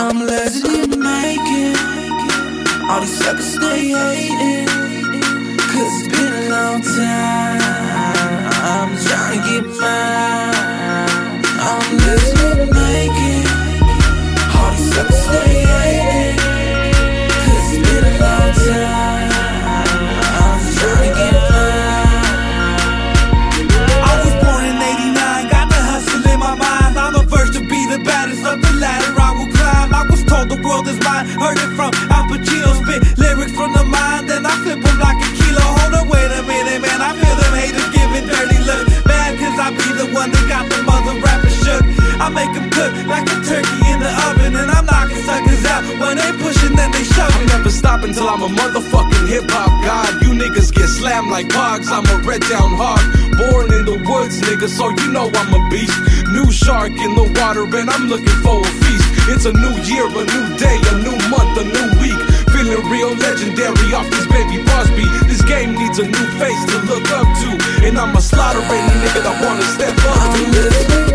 I'm legend in the making. All these suckers stay hating, cause it's been a long time. I'm trying to get mine. I'm legend in the making. All these suckers stay hating, cause it's been a long time. I'm trying to get mine. I was born in '89, got the hustle in my mind. I'm a verse to be the baddest of the ladder I will climb. I was told the world is mine, heard it from Al Pacino. Spit lyrics from the mind, then I flip them like a kilo. Hold on, wait a minute, man, I feel them haters giving dirty looks. Mad cause I be the one that got the mother rappers shook. I make them cook like a turkey in the oven, and I'm knocking suckers out when they pushing, then they shove. I'm never stopping till I'm a motherfucking hip-hop god. You niggas get slammed like hogs, I'm a red down hog. Born in the woods, nigga, so you know I'm a beast. New shark in the water and I'm looking for a feast. It's a new year, a new day, a new month, a new week. Feeling real legendary off this baby boss beat. This game needs a new face to look up to, and I'ma slaughter any nigga that wanna step up to.